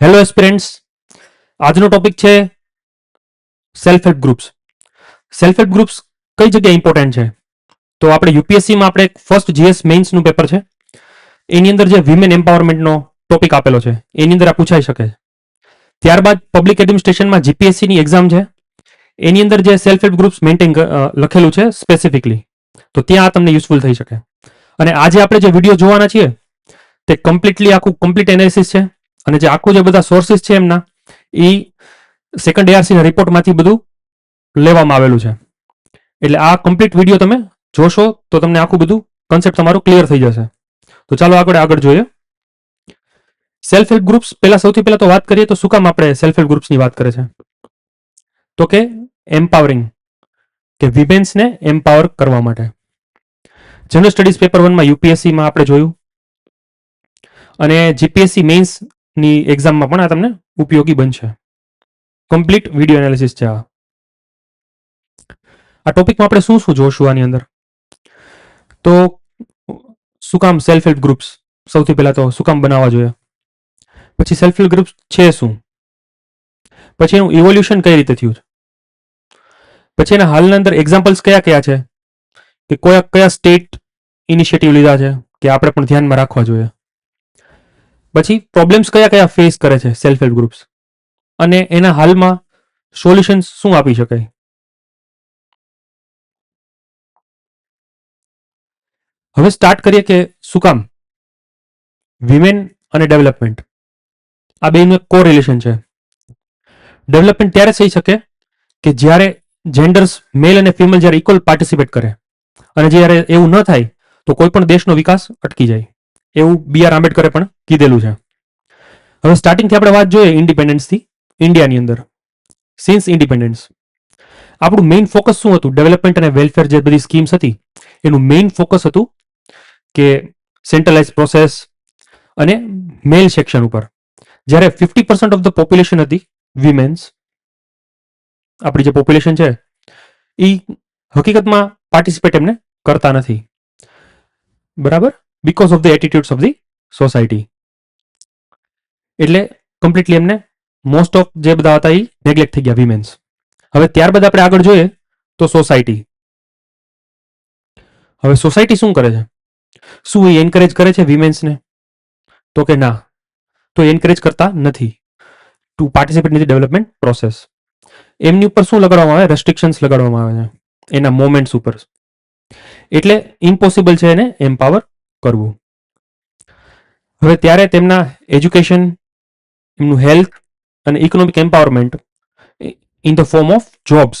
Hello aspirants, આજનો topic છે self help groups. Self help groups કઈ જગ્યાએ ઇમ્પોર્ટન્ટ છે? તો આપણે યુપીએસસીમાં આપણે ફર્સ્ટ જીએસ મેઇન્સનું પેપર છે, એની અંદર જે વિમેન એમ્પાવરમેન્ટનો ટોપિક આપેલો છે એની અંદર આ પૂછાઈ શકે છે. ત્યારબાદ પબ્લિક એડમિનિસ્ટ્રેશનમાં જીપીએસસીની એક્ઝામ છે, એની અંદર જે સેલ્ફ હેલ્પ ગ્રુપ્સ મેન્ટેન લખેલું છે સ્પેસિફિકલી, તો ત્યાં આ તમને યુઝફુલ થઈ શકે. અને આજે આપણે જે વિડીયો જોવાના છીએ તે કમ્પ્લીટ એનાલિસિસ છે, અને જે આખું જે બધા સોર્સિસ છે એમના એ સેકન્ડ એઆરસી ના રિપોર્ટમાંથી બધું લેવામાં આવેલું છે. એટલે આ કમ્પ્લીટ વિડીયો તમે જોશો તો તમને આખું બધું કન્સેપ્ટ તમારો ક્લિયર થઈ જશે. તો ચાલો આગળ જોઈએ. સેલ્ફ હેલ્પ ગ્રુપ્સ સૌથી પહેલા તો વાત કરીએ તો શું કામ આપણે સેલ્ફ હેલ્પ ગ્રુપ્સની વાત કરે છે? તો કે એમ્પાવરિંગ, કે વિમેન્સને એમ્પાવર કરવા માટે. જનરલ સ્ટડીઝ પેપર 1 માં યુપીએસસીમાં આપણે જોયું, અને જીપીએસસી મેઇન્સની એક્ઝામમાં પણ આ તમને ઉપયોગી બનશે. કમ્પ્લીટ વિડીયો એનાલિસિસ છે આ ટોપિકમાં આપણે શું શું જોશું આની અંદર? તો શું કામ સેલ્ફ હેલ્પ ગ્રુપ્સ સૌથી પહેલા તો શું કામ બનાવવા જોઈએ, પછી સેલ્ફ હેલ્પ ગ્રુપ્સ છે શું, પછી એનું ઇવોલ્યુશન કઈ રીતે થયું છે, પછી એના હાલના અંદર એક્ઝામ્પલ્સ કયા કયા છે, કે કયા સ્ટેટ ઇનિશિયેટિવ લીધા છે કે આપણે પણ ધ્યાનમાં રાખવા જોઈએ, પછી પ્રોબ્લેમ્સ કયા કયા ફેસ કરે છે સેલ્ફ હેલ્પ ગ્રુપ્સ, અને એના હાલમાં સોલ્યુશન શું આપી શકાય. હવે સ્ટાર્ટ કરીએ કે શું કામ વિમેન અને ડેવલપમેન્ટ આ બેનું એક કો રિલેશન છે. ડેવલપમેન્ટ ત્યારે થઈ શકે કે જ્યારે જેન્ડર્સ મેલ અને ફિમેલ જ્યારે ઇક્વલ પાર્ટિસિપેટ કરે, અને જ્યારે એવું ન થાય તો કોઈ પણ દેશનો વિકાસ અટકી જાય, એવું બી આર આંબેડકરે પણ કીધેલું છે. હવે સ્ટાર્ટિંગથી આપણે વાત જોઈએ ઇન્ડિપેન્ડન્સથી. ઇન્ડિયાની અંદર સિન્સ ઇન્ડિપેન્ડન્સ આપણું મેઇન ફોકસ શું હતું? ડેવલપમેન્ટ અને વેલફેર જે બધી સ્કીમ્સ હતી એનું મેઇન ફોકસ હતું કે સેન્ટ્રલાઇઝ પ્રોસેસ અને મેલ સેક્શન ઉપર. જ્યારે 50% ઓફ ધ પોપ્યુલેશન હતી વિમેન્સ, આપણી જે પોપ્યુલેશન છે એ હકીકતમાં પાર્ટિસિપેટ એમને કરતા નથી, બરાબર, because of the એટીટ્યુડ્સ of the society. એટલે કમ્પ્લીટલી એમને મોસ્ટ ઓફ જે બધા હતા એ નેગ્લેક્ટ થઈ ગયા વિમેન્સ. હવે ત્યારબાદ આપણે આગળ જોઈએ તો સોસાયટી. હવે સોસાયટી શું કરે છે? શું એ એન્કરેજ કરે છે વિમેન્સને? તો કે ના, તો એન્કરેજ કરતા નથી two participate in the development process. એમની ઉપર શું લગાડવામાં આવે? રેસ્ટ્રિક્શન્સ લગાડવામાં આવે છે એના મોમેન્ટ્સ ઉપર. એટલે ઇમ્પોસિબલ છે એને એમ્પાવર કરવું. હવે ત્યારે તેમના એજ્યુકેશન, એમનું હેલ્થ અને economic empowerment in the form of jobs,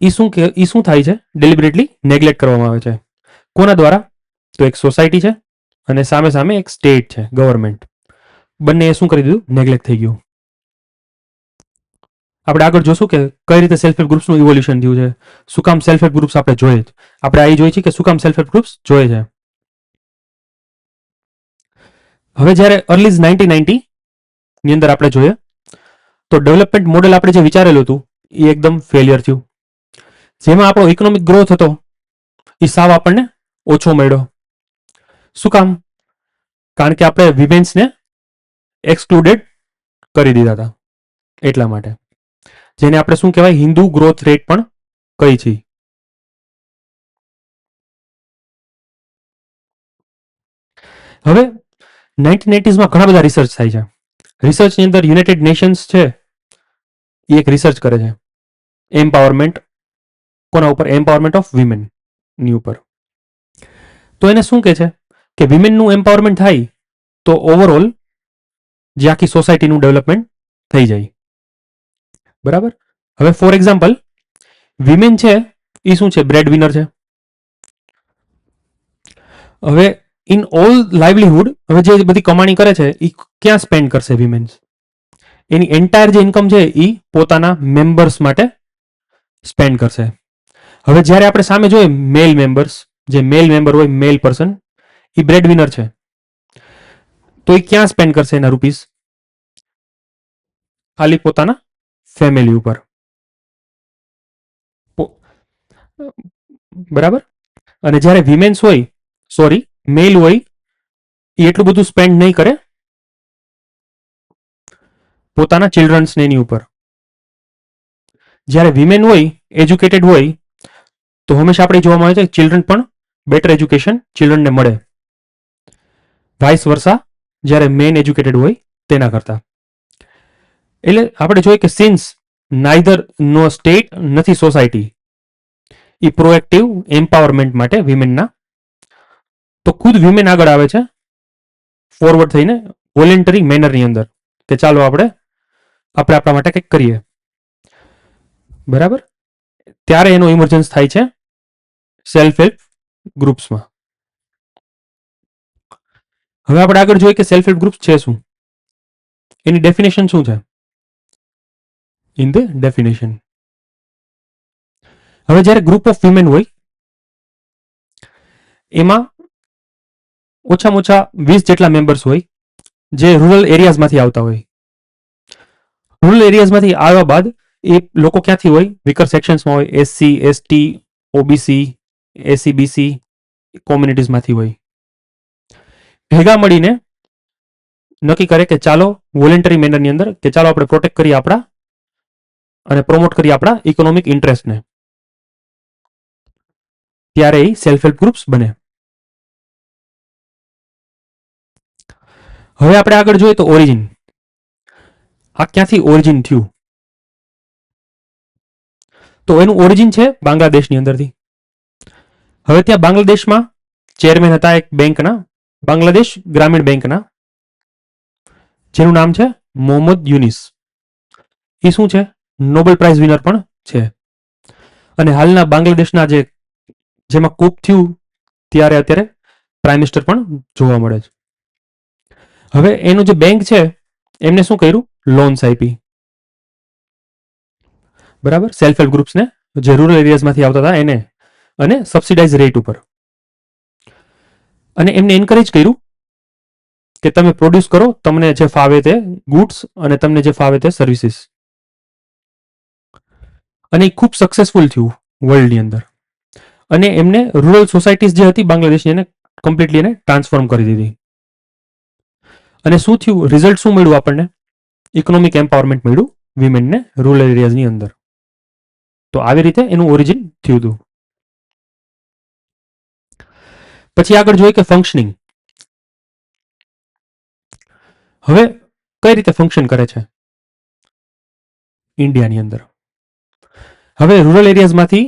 એ શું થાય છે? ડેલિબરેટલી નેગ્લેક્ટ કરવામાં આવે છે. કોના દ્વારા? તો એક સોસાયટી છે અને સામે એક સ્ટેટ છે, ગવર્મેન્ટ. બંને એ શું કરી દીધું? નેગ્લેક્ટ થઈ ગયું. આપણે આગળ જોશું કે કઈ રીતે સેલ્ફ હેલ્પ ગ્રુપ્સનું ઇવોલ્યુશન થયું છે, શું કામ સેલ્ફ હેલ્પ ગ્રુપ્સ આપણે જોઈએ, આપણે અહીં જોઈએ છીએ કે શું કામ સેલ્ફ હેલ્પ ગ્રુપ્સ જોઈએ છે. હવે જ્યારે અર્લી 1990 ની અંદર આપણે જોઈએ તો ડેવલપમેન્ટ મોડેલ આપણે જે વિચારેલું હતું એ એકદમ ફેલિયર થયું. જેમાં આપણો ઇકોનોમિક ગ્રોથ હતો એ સાવ આપણને ઓછો મળ્યો. શું કામ? કારણ કે આપણે વિમેન્સને એક્સક્લુડેડ કરી દીધા હતા એટલા માટે, જેને આપણે શું કહેવાય? હિન્દુ ગ્રોથ રેટ પણ કહી છે. હવે 1980s ઘણા બધા રિસર્ચ થાય છે. રિસર્ચની અંદર યુનાઇટેડ નેશન્સ છે એ એક રિસર્ચ કરે છે એમ્પાવરમેન્ટ. કોના ઉપર? એમ્પાવરમેન્ટ ઓફ વિમેન ની ઉપર. તો એને શું કહે છે કે વિમેનનું એમ્પાવરમેન્ટ થાય તો ઓવરઓલ જે આખી સોસાયટીનું ડેવલપમેન્ટ થઈ જાય, બરાબર. હવે ફોર એક્ઝામ્પલ, વિમેન છે એ શું છે? બ્રેડ વિનર છે. હવે ઇન ઓલ લાઇવલીહુડ, હવે જે બધી કમાણી કરે છે એ ક્યાં સ્પેન્ડ કરશે વિમેન્સ? એની એન્ટાયર જે ઇન્કમ છે એ પોતાના મેમ્બર્સ માટે સ્પેન્ડ કરશે. હવે જ્યારે આપણે સામે જોઈએ મેલ મેમ્બર્સ, જે મેલ મેમ્બર હોય, મેલ પર્સન, એ બ્રેડ વિનર છે, તો એ ક્યાં સ્પેન્ડ કરશે એના રૂપીસ? ખાલી પોતાના ફેમિલી ઉપર, બરાબર. અને જ્યારે વિમેન્સ હોય, સોરી મેલ હોય, એ એટલું બધું સ્પેન્ડ નહીં કરે પોતાના ચિલ્ડ્રન્સને એની ઉપર. જ્યારે વિમેન હોય, એજ્યુકેટેડ હોય, તો હંમેશા આપણે જોવા મળે છે કે ચિલ્ડ્રન પણ બેટર એજ્યુકેશન ચિલ્ડ્રનને મળે. વાઇસ વર્સા જ્યારે મેન એજ્યુકેટેડ હોય તેના કરતા. એટલે આપણે જોઈએ કે સિન્સ નાઇધર નો સ્ટેટ નથી સોસાયટી એ પ્રોએક્ટિવ એમ્પાવરમેન્ટ માટે વિમેનના, તો ખુદ વિમેન આગળ આવે છે ફોરવર્ડ થઈને વોલેન્ટરી મેનરની અંદર કે ચાલો આપણે આપણા માટે કંઈક કરીએ. બરાબર, ત્યારે એનો ઇમર્જન્સ થાય છે સેલ્ફ હેલ્પ ગ્રુપ્સમાં. હવે આપણે આગળ જોઈએ કે સેલ્ફ હેલ્પ ગ્રુપ છે શું, એની ડેફિનેશન શું છે. ઇન ધ ડેફિનેશન, હવે જ્યારે ગ્રુપ ઓફ વિમેન હોય એમાં ઓછામાં ઓછા 20 જેટલા મેમ્બર્સ હોય જે રૂરલ એરિયાઝમાંથી આવતા હોય. રૂરલ એરિયાઝમાંથી આવ્યા બાદ એ લોકો ક્યાંથી હોય, વીકર સેક્શન્સમાં હોય, એસસી, એસટી, ઓબીસી, એસીબીસી કોમ્યુનિટીઝમાંથી હોય. ભેગા મળીને નક્કી કરે કે ચાલો વોલેન્ટરી મેનરની અંદર કે ચાલો આપણે પ્રોટેક્ટ કરીએ આપણા અને પ્રોમોટ કરીએ આપણા ઇકોનોમિક ઇન્ટરેસ્ટને. ત્યારે એ સેલ્ફ હેલ્પ ગ્રુપ્સ બને. હવે આપણે આગળ જોઈએ તો ઓરિજિન, આ ક્યાંથી ઓરિજિન થયું, તો એનું ઓરિજિન છે બાંગ્લાદેશની અંદરથી. હવે ત્યાં બાંગ્લાદેશમાં ચેરમેન હતા એક બેંકના, બાંગ્લાદેશ ગ્રામીણ બેંકના, જેનું નામ છે મોહમ્મદ યુનિસ. એ શું છે, નોબેલ પ્રાઇઝ વિનર પણ છે. અને હાલના બાંગ્લાદેશના જેમાં કૂપ થયું ત્યારે અત્યારે પ્રાઇમ મિનિસ્ટર પણ જોવા મળે છે. હવે એનું જે બેંક છે એમને શું કર્યું, લોન્સ આપી. બરાબર, સેલ્ફ હેલ્પ ગ્રુપ્સને જે રૂરલ એરિયાઝમાંથી આવતા હતા એને, અને સબસિડાઇઝ રેટ ઉપર. અને એમને એન્કરેજ કર્યું કે તમે પ્રોડ્યુસ કરો તમને જે ફાવે તે ગુડ્સ અને તમને જે ફાવે તે સર્વિસીસ. અને એ ખૂબ સક્સેસફુલ થયું વર્લ્ડની અંદર. અને એમને રૂરલ સોસાયટીઝ જે હતી બાંગ્લાદેશની એને કમ્પ્લીટલી એને ટ્રાન્સફોર્મ કરી દીધી. અને શું થયું, રિઝલ્ટ શું મળ્યું આપણને, ઇકોનોમિક એમ્પાવરમેન્ટ મળ્યું વિમેનને રૂરલ એરિયાઝની અંદર. તો આવી રીતે એનું ઓરિજિન થયું હતું. પછી આગળ જોઈએ કે ફંક્શનિંગ. હવે કઈ રીતે ફંક્શન કરે છે ઇન્ડિયાની અંદર. હવે રૂરલ એરિયાઝમાંથી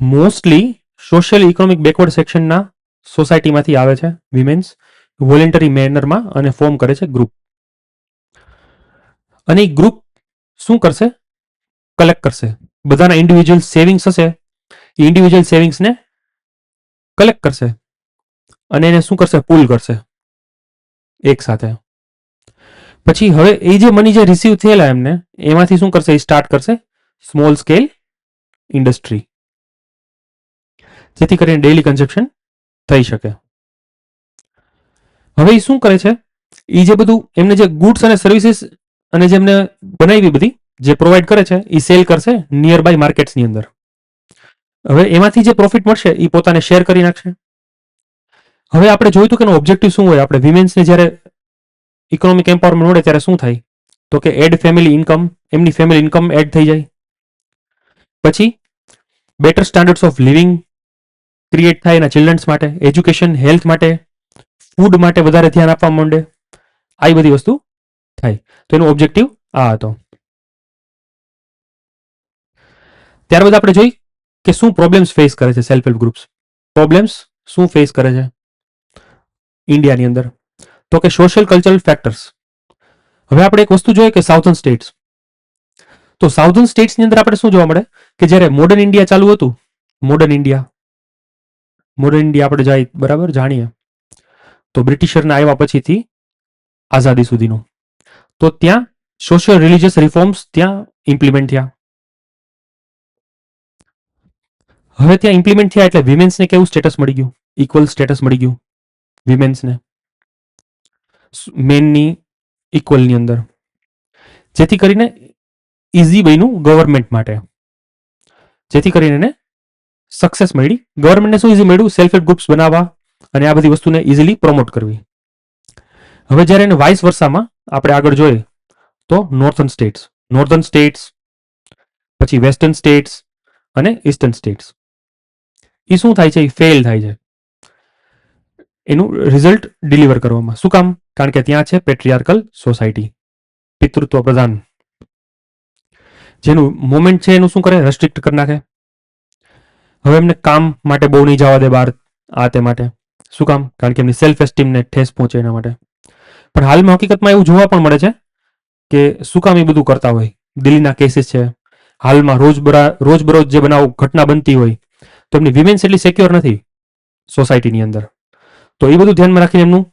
મોસ્ટલી સોશિયલ ઇકોનોમિક બેકવર્ડ સેક્શનના સોસાયટીમાંથી આવે છે વિમેન્સ વોલેન્ટરી મેનરમાં અને ફોર્મ કરે છે ગ્રુપ. અને એ ગ્રુપ શું કરશે, કલેક્ટ કરશે બધાના ઇન્ડિવિજ્યુઅલ સેવિંગ્સ હશે, એ ઇન્ડિવિજ્યુઅલ સેવિંગ્સને કલેક્ટ કરશે અને એને શું કરશે, પુલ કરશે એક સાથે. પછી હવે એ જે મની જે રિસીવ થયેલા એમને એમાંથી શું કરશે, એ સ્ટાર્ટ કરશે સ્મોલ સ્કેલ ઇન્ડસ્ટ્રી, જેથી કરીને ડેઇલી કન્ઝપ્શન થઈ શકે. હવે એ શું કરે છે, એ જે બધું એમને જે ગુડ્સ અને સર્વિસીસ અને જેમને બનાવી બધી જે પ્રોવાઈડ કરે છે એ સેલ કરશે નિયર બાય માર્કેટ્સની અંદર. હવે એમાંથી જે પ્રોફિટ મળશે એ પોતાને શેર કરી નાખશે. હવે આપણે જોયું હતું કે એનો ઓબ્જેક્ટિવ શું હોય, આપણે વિમેન્સને જ્યારે ઇકોનોમિક એમ્પાવરમેન્ટ મળે ત્યારે શું થાય, તો કે એડ ફેમિલી ઇન્કમ, એમની ફેમિલી ઇન્કમ એડ થઈ જાય. પછી better standards of living create થાય એના ચિલ્ડ્રન્સ માટે, એજ્યુકેશન, હેલ્થ માટે, ફૂડ માટે વધારે ધ્યાન આપવા માંડે, આ બધી વસ્તુ થાય. તો એનો ઓબ્જેક્ટિવ આ હતો. ત્યારબાદ આપણે જોઈ કે શું પ્રોબ્લેમ્સ ફેસ કરે છે સેલ્ફ હેલ્પ ગ્રુપ્સ. પ્રોબ્લેમ્સ શું ફેસ કરે છે ઇન્ડિયાની અંદર, તો કે સોશિયલ કલ્ચરલ ફેક્ટર્સ. હવે આપણે એક વસ્તુ જોઈએ કે સાઉથર્ન સ્ટેટ્સ, તો સાઉથર્ન સ્ટેટ્સની અંદર આપણે શું જોવા મળે કે જ્યારે મોડર્ન ઇન્ડિયા ચાલુ હતું, મોડર્ન ઇન્ડિયા આપણે જાય બરાબર જાણીએ તો બ્રિટિશરના આવ્યા પછીથી આઝાદી સુધીનું, તો ત્યાં સોશિયલ રિલિજિયસ રિફોર્મ્સ ત્યાં ઇમ્પ્લિમેન્ટ થયા. હવે ત્યાં ઇમ્પ્લિમેન્ટ થયા એટલે વિમેન્સને કેવું સ્ટેટસ મળી ગયું, ઇક્વલ સ્ટેટસ મળી ગયું વિમેન્સને મેનની ઇક્વલની અંદર, જેથી કરીને ઇઝી બન્યું ગવર્મેન્ટ માટે, જેથી કરીને એને સક્સેસ મળી. ગવર્મેન્ટને શું ઇઝી મળ્યું, સેલ્ફ હેલ્પ ગ્રુપ્સ બનાવવા અને આ બધી વસ્તુને ઇઝીલી પ્રમોટ કરવી. હવે જ્યારે એને વાઇસ વર્સામાં આપણે આગળ જોઈએ તો નોર્થન સ્ટેટ્સ, પછી વેસ્ટર્ન સ્ટેટ્સ અને ઈસ્ટર્ન સ્ટેટ્સ. એ શું થાય છે? એ ફેલ થાય છે એનું રિઝલ્ટ ડિલિવર કરવામાં. શું કામ? કારણ કે ત્યાં છે પેટ્રિયાર્કલ સોસાયટી, પિતૃત્વ પ્રધાન, જેનું મોમેન્ટ છે એનું શું કરે? રેસ્ટ્રિક્ટ કરી નાખે. હવે એમને કામ માટે બહુ નહીં જવા દે બહાર, આ તે માટે. શું કામ? કારણ કે એમની સેલ્ફ એસ્ટીમને ઠેસ પહોંચે એના માટે. પણ હાલમાં હકીકતમાં એવું જોવા પણ મળે છે કે શું કામ એ બધું કરતા હોય. દિલ્હીના કેસીસ છે, હાલમાં રોજબરોજ જે બનાવ ઘટના બનતી હોય, તો એમની વિમેન્સ એટલી સિક્યોર નથી સોસાયટીની અંદર. તો એ બધું ધ્યાનમાં રાખીને એમનું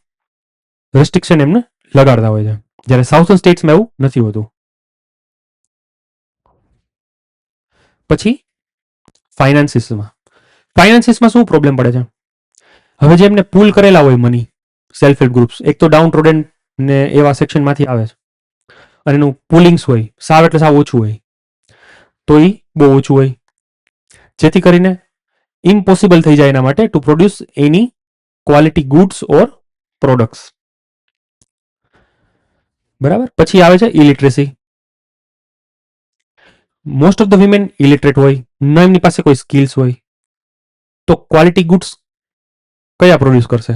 રેસ્ટ્રિક્શન એમને લગાડતા હોય છે, જ્યારે સાઉથર્ન સ્ટેટ્સમાં એવું નથી હોતું. પછી ફાઇનાન્સીસમાં શું પ્રોબ્લેમ પડે છે? હવે જે એમને પુલ કરેલા હોય મની, સેલ્ફ હેલ્પ ગ્રુપ્સ, એક તો ડાઉન ટ્રોડન ને એવા સેક્શનમાંથી આવે છે, અને એનું પુલિંગ્સ હોય સાવ એટલે સાવ ઓછું હોય, તો એ બહુ ઓછું હોય, જેથી કરીને ઇમ્પોસિબલ થઈ જાય એના માટે ટુ પ્રોડ્યુસ એની ક્વોલિટી ગુડ્સ ઓર પ્રોડક્ટ્સ. બરાબર. પછી આવે છે illiteracy. Most of the women illiterate હોય, ન એમની પાસે કોઈ સ્કિલ્સ હોય, તો ક્વોલિટી ગુડ્સ કયા પ્રોડ્યુસ કરશે?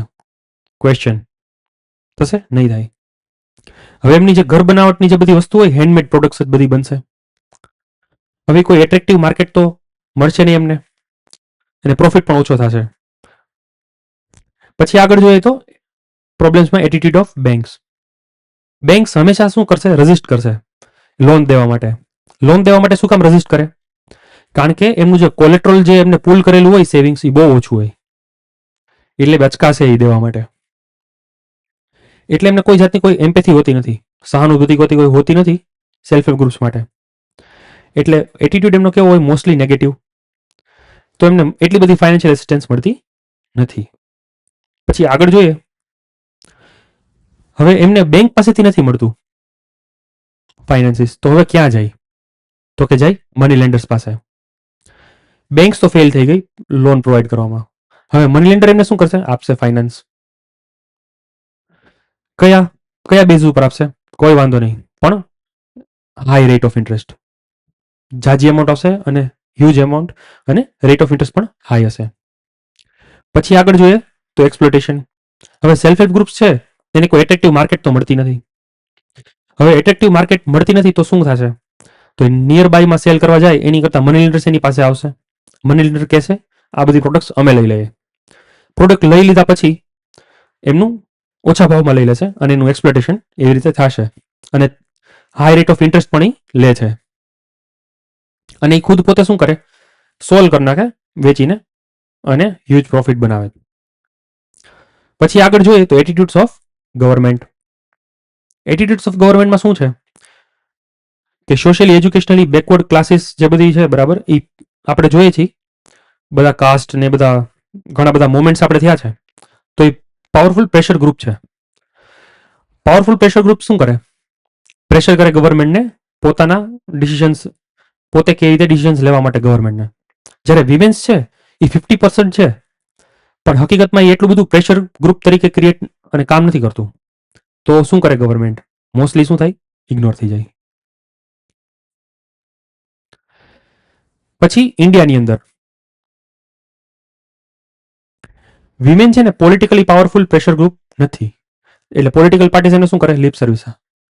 ક્વેશ્ચન થશે? નહીં થાય. હવે એમની જે ઘર બનાવટની જે બધી વસ્તુ હોય, હેન્ડમેડ પ્રોડક્ટ્સ જ બધી બનશે. હવે કોઈ એટ્રેક્ટિવ માર્કેટ તો મળશે નહીં એમને, અને પ્રોફિટ પણ ઓછો થશે. પછી આગળ જોઈએ તો પ્રોબ્લેમ્સમાં એટીટ્યુડ ઓફ બેંક્સ. બેંક્સ હંમેશા શું કરશે? રેઝિસ્ટ કરશે લોન દેવા માટે. લોન દેવા માટે શું કામ રેઝિસ્ટ કરે? કારણ કે એમનું જે કોલેટ્રલ જે એમને પુલ કરેલું હોય સેવિંગ્સ, એ બહુ ઓછું હોય, એટલે બચકાશે એ દેવા માટે. એટલે એમને કોઈ જાતની કોઈ એમ્પેથી હોતી નથી, સહાનુભૂતિ કોઈ હોતી નથી સેલ્ફ હેલ્પ ગ્રુપ્સ માટે. એટલે એટીટ્યુડ એમનો કેવો હોય? Mostly negative. તો એમને એટલી બધી ફાઇનાન્શિયલ એસિસ્ટન્સ મળતી નથી. પછી આગળ જોઈએ, હવે એમને બેંક પાસેથી નથી મળતું ફાઇનાન્સીસ, તો હવે ક્યાં જાય? તો કે જાય મની લેન્ડર્સ પાસે. બેંક્સ તો ફેલ થઈ ગઈ લોન પ્રોવાઈડ કરવામાં. હવે મની લેન્ડર એમને શું કરશે? આપશે ફાઇનાન્સ. કયા કયા બેઝ ઉપર આપશે? કોઈ વાંધો નહીં, પણ હાઈ રેટ ઓફ ઇન્ટરેસ્ટ. જાજી એમાઉન્ટ આવશે અને હ્યુજ એમાઉન્ટ, અને રેટ ઓફ ઇન્ટરેસ્ટ પણ હાઈ હશે. પછી આગળ જોઈએ તો એક્સપ્લોટેશન. હવે સેલ્ફ હેલ્પ ગ્રુપ્સ છે, એને કોઈ એટ્રેક્ટિવ માર્કેટ તો મળતી નથી. હવે એટ્રેક્ટિવ માર્કેટ મળતી નથી તો શું થશે? તો નિયર બાયમાં સેલ કરવા જાય એની કરતાં મની લેન્ડર્સ એની પાસે આવશે. મની લેન્ડર કહેશે આ બધી પ્રોડક્ટ્સ અમે લઈ લઈએ. પ્રોડક્ટ લઈ લીધા પછી એમનું ઓછા ભાવમાં લઈ લેશે, અને એનું એક્સપ્લોટેશન એવી રીતે થશે, અને હાઈ રેટ ઓફ ઇન્ટરેસ્ટ પણ એ લે છે, અને એ ખુદ પોતે શું કરે? સોલ્વ કરી નાખે વેચીને, અને હ્યુજ પ્રોફિટ બનાવે. પછી આગળ જોઈએ તો attitudes of government. Attitudes of ગવર્મેન્ટમાં શું છે કે સોશિયલી એજ્યુકેશનલી બેકવર્ડ ક્લાસીસ જે બધી છે, બરાબર, એ આપણે જોઈએ છીએ બધા કાસ્ટ ને બધા ઘણા બધા મોમેન્ટ્સ આપણે થયા છે, તો એ પાવરફુલ પ્રેશર ગ્રુપ છે. પાવરફુલ પ્રેશર ગ્રુપ શું કરે? પ્રેશર કરે ગવર્મેન્ટને પોતાના ડિસિઝન્સ, પોતે કેવી રીતે ડિસિઝન્સ લેવા માટે ગવર્મેન્ટને. જ્યારે વિમેન્સ છે એ 50% છે, પણ હકીકતમાં એ એટલું બધું પ્રેશર ગ્રુપ તરીકે ક્રિએટ અને કામ નથી કરતું. તો શું કરે ગવર્મેન્ટ? મોસ્ટલી શું થાય? ઇગ્નોર થઈ જાય. પછી ઇન્ડિયાની અંદર વિમેન છે ને પોલિટિકલી પાવરફુલ પ્રેશર ગ્રુપ નથી, એટલે પોલિટિકલ પાર્ટીઝ એને શું કરે? લિપ સર્વિસ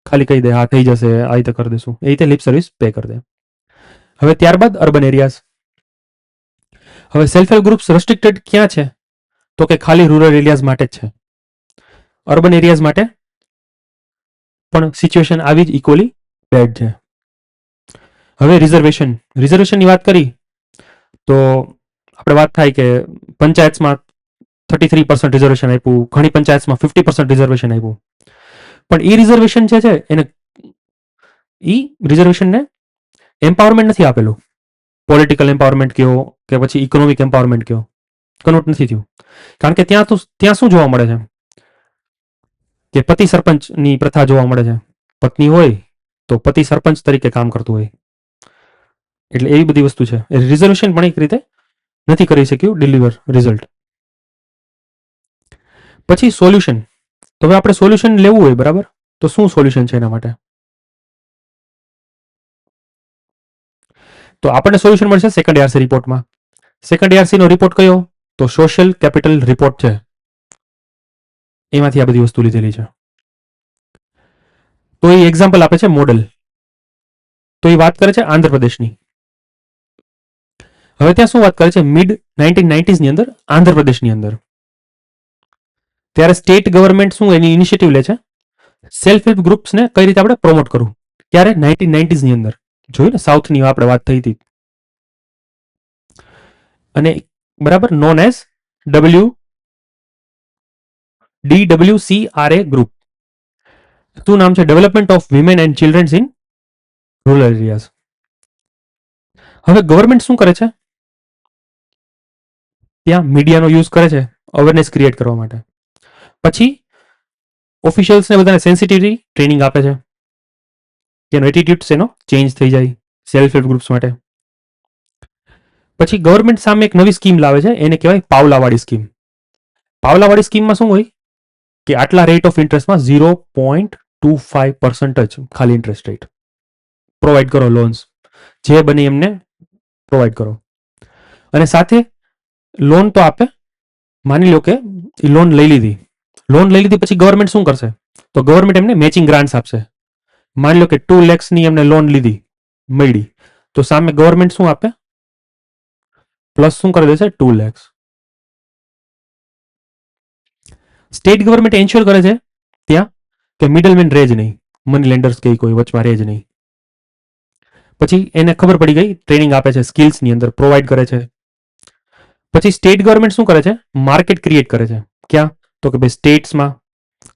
ખાલી કહી દે, હા થઈ જશે, આ રીતે કરી દેશું, એ રીતે લિપ સર્વિસ પે કરી દે. હવે ત્યારબાદ અર્બન એરિયાઝ. હવે સેલ્ફ હેલ્પ ગ્રુપ્સ રેસ્ટ્રિક્ટેડ ક્યાં છે? તો કે ખાલી રૂરલ એરિયાઝ માટે જ છે. અર્બન એરિયાઝ માટે પણ સિચ્યુએશન આવી જ ઇક્વલી બેડ છે. હવે રિઝર્વેશનની વાત કરી તો આપણે વાત થાય કે પંચાયતમાં 33% રિઝર્વેશન આપ્યું, ઘણી પંચાયતમાં 50% રિઝર્વેશન આપ્યું. પણ એ રિઝર્વેશન જે છે એને રિઝર્વેશનને એમ્પાવરમેન્ટ નથી આપેલું. પોલિટિકલ એમ્પાવરમેન્ટ કયો કે પછી ઇકોનોમિક એમ્પાવરમેન્ટ કયો, કન્વર્ટ નથી થયું. કારણ કે ત્યાં શું જોવા મળે છે કે પતિ સરપંચની પ્રથા જોવા મળે છે. પત્ની હોય તો પતિ સરપંચ તરીકે કામ કરતું હોય, એટલે એવી બધી વસ્તુ છે. રિઝર્વેશન પણ એક રીતે નથી કરી શક્યું ડિલિવર રિઝલ્ટ. પછી સોલ્યુશન. તો હવે આપણે સોલ્યુશન લેવું હોય, બરાબર, તો શું સોલ્યુશન છે એના માટે? તો આપણને સોલ્યુશન મળશે સેકન્ડ એઆરસી રિપોર્ટમાં. સેકન્ડ એઆરસી નો રિપોર્ટ કયો? તો સોશિયલ કેપિટલ રિપોર્ટ છે, એમાંથી આ બધી વસ્તુ લીધેલી છે. તો એ એક્ઝામ્પલ આપે છે મોડલ. તો એ વાત કરે છે આંધ્રપ્રદેશની. હવે ત્યાં શું વાત કરે છે? મિડ 1990s ની અંદર આંધ્રપ્રદેશની અંદર ત્યારે સ્ટેટ ગવર્મેન્ટ શું એની ઇનિશિયેટિવ લે છે, સેલ્ફ હેલ્પ ગ્રુપ્સને કઈ રીતે આપણે પ્રમોટ કરવું. ત્યારે 1990s ની અંદર જોયું ને, સાઉથની આપણે વાત થઈ હતી. અને બરાબર નોન એઝ DWCRA ગ્રુપ. શું નામ છે? Development of women and childrens in rural areas. હવે ગવર્મેન્ટ શું કરે છે? ત્યાં મીડિયાનો યુઝ કરે છે અવેરનેસ ક્રિએટ કરવા માટે. પછી ઓફિશિયલ્સને બધાને સેન્સિટિવિટી ટ્રેનિંગ આપે છે, તેનો એટીટ્યુડ એનો ચેન્જ થઈ જાય સેલ્ફ હેલ્પ ગ્રુપ્સ માટે. પછી ગવર્મેન્ટ સામે એક નવી સ્કીમ લાવે છે, એને કહેવાય પાવલાવાળી સ્કીમ. પાવલાવાળી સ્કીમમાં શું હોય કે આટલા રેટ ઓફ ઇન્ટરેસ્ટમાં 0.25% જ ખાલી ઇન્ટરેસ્ટ રેટ પ્રોવાઈડ કરો, લોન્સ જે બને એમને પ્રોવાઈડ કરો. અને સાથે લોન તો આપે. માની લો કે એ લોન લઈ લીધી પછી ગવર્મેન્ટ શું કરશે? તો ગવર્મેન્ટ એમને મેચિંગ ગ્રાન્ટ્સ આપશે. માની લો કે 2 lakhsની એમને લોન લીધી, મળી, તો સામે ગવર્મેન્ટ શું આપે? પ્લસ શું કરી દેશે? 2 lakhs. સ્ટેટ ગવર્મેન્ટ એન્શ્યોર કરે છે ત્યાં કે મિડલમેન રહે જ નહીં, મની લેન્ડર્સ કે કોઈ વચમાં રહે જ નહીં. પછી એને ખબર પડી ગઈ, ટ્રેનિંગ આપે છે, સ્કિલ્સની અંદર પ્રોવાઈડ કરે છે. પછી સ્ટેટ ગવર્મેન્ટ શું કરે છે? માર્કેટ ક્રિએટ કરે છે. ક્યાં? તો કે ભાઈ સ્ટેટ્સમાં,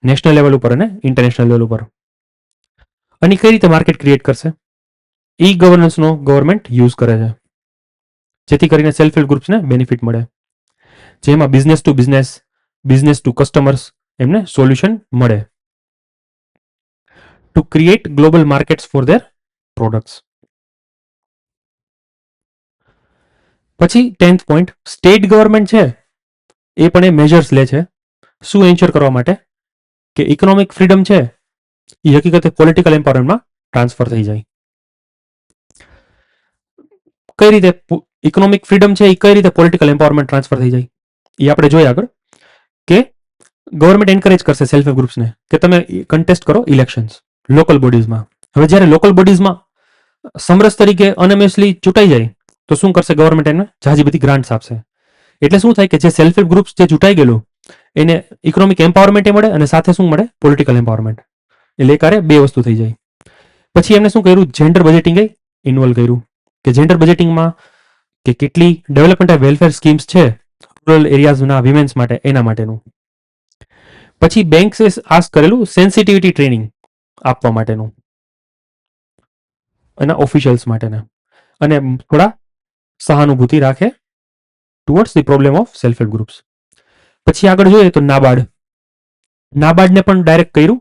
નેશનલ લેવલ ઉપર અને ઇન્ટરનેશનલ લેવલ ઉપર. અને કઈ રીતે માર્કેટ ક્રિએટ કરશે? ઈ ગવર્નન્સનો ગવર્મેન્ટ યુઝ કરે છે, જેથી કરીને સેલ્ફ હેલ્પ ગ્રુપ્સને બેનિફિટ મળે. જેમાં business to business, business to customers એમને સોલ્યુશન મળે to create global markets for their products. પછી 10th પોઈન્ટ, સ્ટેટ ગવર્મેન્ટ છે એ પણ એ મેજર્સ લે છે. શું એન્શ્યોર કરવા માટે? કે ઇકોનોમિક ફ્રીડમ છે એ હકીકતે પોલિટિકલ એમ્પાવરમેન્ટમાં ટ્રાન્સફર થઈ જાય. કઈ રીતે ઇકોનોમિક ફ્રીડમ છે એ કઈ રીતે પોલિટિકલ એમ્પાવરમેન્ટ ટ્રાન્સફર થઈ જાય એ આપણે જોઈએ આગળ. કે ગવર્મેન્ટ એન્કરેજ કરશે સેલ્ફ હેલ્પ ગ્રુપ્સને કે તમે કન્ટેસ્ટ કરો ઇલેક્શન્સ લોકલ બોડીઝમાં. હવે જ્યારે લોકલ બોડીઝમાં સમરસ તરીકે અનએમએસલી ચૂંટાઈ જાય તો શું કરશે ગવર્મેન્ટ? એને ઝાઝી બધી ગ્રાન્ટ્સ આપશે. એટલે શું થાય કે જે સેલ્ફ હેલ્પ ગ્રુપ્સ જે ચૂંટાઈ ગયેલું એને ઇકોનોમિક એમ્પાવરમેન્ટ મળે અને સાથે શું મળે? Political empowerment. એટલે એકારે બે વસ્તુ થઈ જાય. પછી એમને શું કર્યું? જેન્ડર બજેટિંગ ઇન્વોલ્વ કર્યું કે જેન્ડર બજેટિંગમાં કે કેટલી ડેવલપમેન્ટ એન્ડ વેલફેર સ્કીમ્સ છે રૂરલ એરિયાઝના વિમેન્સ માટે, એના માટેનું. પછી બેંક્સે આસ્ક કરેલું સેન્સિટિવિટી ટ્રેનિંગ આપવા માટેનું એના ઓફિશિયલ્સ માટેના, અને થોડા સહાનુભૂતિ રાખે towards the problem of self help groups. પછી આગળ જોઈએ તો નાબાર્ડને પણ ડાયરેક્ટ કર્યું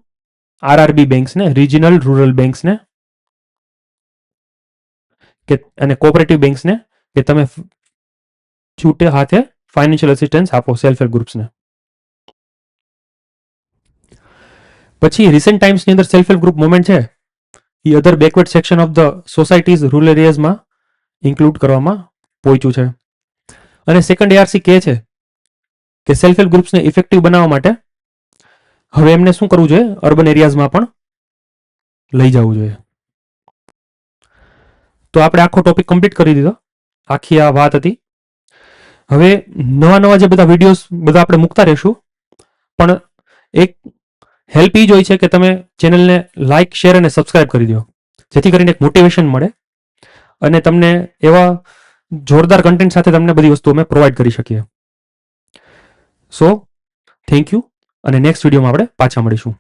આરઆરબી બેંક્સને, રિજનલ રૂરલ બેંક્સને કે અને કોઓપરેટિવ બેંક્સને કે તમે છૂટે હાથે ફાઇનાન્શિયલ અસિસ્ટન્સ આપો સેલ્ફ હેલ્પ ગ્રુપ્સને. પછી રિસેન્ટ ટાઈમ્સની અંદર સેલ્ફ હેલ્પ ગ્રુપ મુવમેન્ટ છે એ other backward section of the societies rural એરિયાઝમાં ઇન્ક્લુડ કરવામાં પહોંચ્યું છે. અને સેકન્ડ એઆરસી કહે છે કે સેલ્ફ હેલ્પ ગ્રુપ્સને ઇફેક્ટિવ બનાવવા માટે હવે એમને શું કરવું જોઈએ? અર્બન એરિયાઝમાં પણ લઈ જવું જોઈએ. તો આપણે આખો ટોપિક કમ્પ્લીટ કરી દીધો. આખી આ વાત હતી. હવે નવા જે બધા વિડીયોઝ બધા આપણે મૂકતા રહીશું, પણ એક હેલ્પ એ જ હોય છે કે તમે ચેનલને લાઇક, શેર અને સબસ્ક્રાઇબ કરી દો, જેથી કરીને એક મોટિવેશન મળે અને તમને એવા જોરદાર કન્ટેન્ટ સાથે તમને બધી વસ્તુ અમે પ્રોવાઈડ કરી શકીએ. સો થેન્ક યુ, અને નેક્સ્ટ વિડીયોમાં આપણે પાછા મળીશું.